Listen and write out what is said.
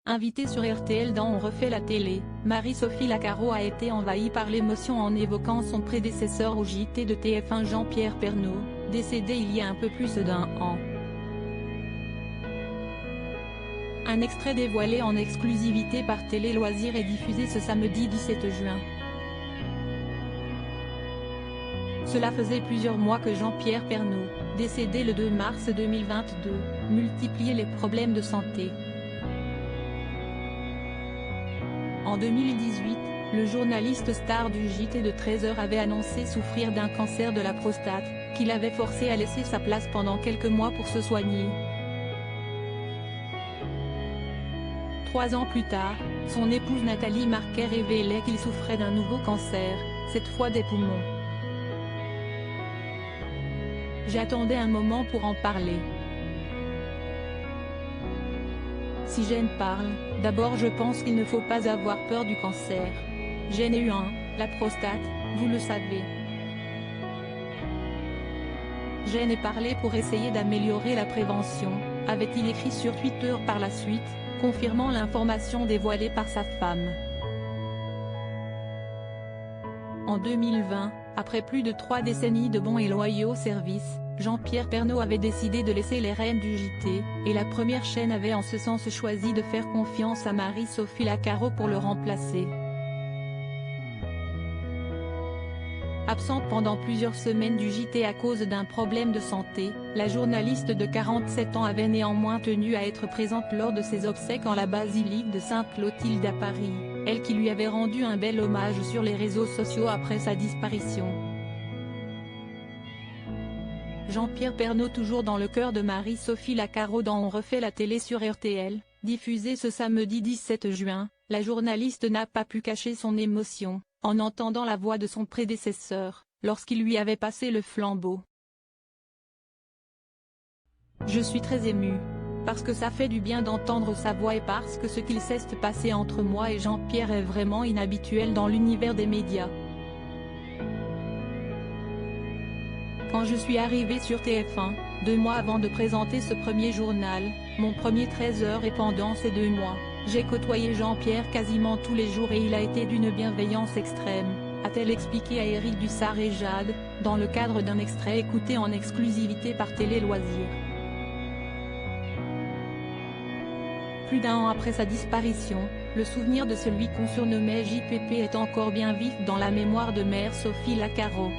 Invitée sur RTL dans On refait la télé, Marie-Sophie Lacaro a été envahie par l'émotion en évoquant son prédécesseur au JT de TF1 Jean-Pierre Pernaut, décédé il y a un peu plus d'1 an. Un extrait dévoilé en exclusivité par Télé Loisirs est diffusé ce samedi 17 juin. Cela faisait plusieurs mois que Jean-Pierre Pernaut, décédé le 2 mars 2022, multipliait les problèmes de santé. En 2018, le journaliste star du JT de 13h avait annoncé souffrir d'un cancer de la prostate, qui l'avait forcé à laisser sa place pendant quelques mois pour se soigner. 3 ans plus tard, son épouse Nathalie Marquet révélait qu'il souffrait d'un nouveau cancer, cette fois des poumons. J'attendais un moment pour en parler. Si Jeanne parle, d'abord je pense qu'il ne faut pas avoir peur du cancer. J'en ai eu un, la prostate, vous le savez. J'en ai parlé pour essayer d'améliorer la prévention, avait-il écrit sur Twitter par la suite, confirmant l'information dévoilée par sa femme. En 2020, après plus de 3 décennies de bons et loyaux services, Jean-Pierre Pernaut avait décidé de laisser les rênes du JT, et la première chaîne avait en ce sens choisi de faire confiance à Marie-Sophie Lacaro pour le remplacer. Absente pendant plusieurs semaines du JT à cause d'un problème de santé, la journaliste de 47 ans avait néanmoins tenu à être présente lors de ses obsèques en la basilique de Sainte-Clotilde à Paris, elle qui lui avait rendu un bel hommage sur les réseaux sociaux après sa disparition. Jean-Pierre Pernaut toujours dans le cœur de Marie-Sophie Lacaro dans On refait la télé sur RTL, diffusé ce samedi 17 juin, la journaliste n'a pas pu cacher son émotion, en entendant la voix de son prédécesseur, lorsqu'il lui avait passé le flambeau. Je suis très émue. Parce que ça fait du bien d'entendre sa voix et parce que ce qu'il s'est passé entre moi et Jean-Pierre est vraiment inhabituel dans l'univers des médias. Quand je suis arrivée sur TF1, 2 mois avant de présenter ce premier journal, mon premier 13h et pendant ces 2 mois, j'ai côtoyé Jean-Pierre quasiment tous les jours et il a été d'une bienveillance extrême, a-t-elle expliqué à Éric Dussart et Jade, dans le cadre d'un extrait écouté en exclusivité par Télé Loisirs. Plus d'1 an après sa disparition, le souvenir de celui qu'on surnommait JPP est encore bien vif dans la mémoire de mère Sophie Lacaro.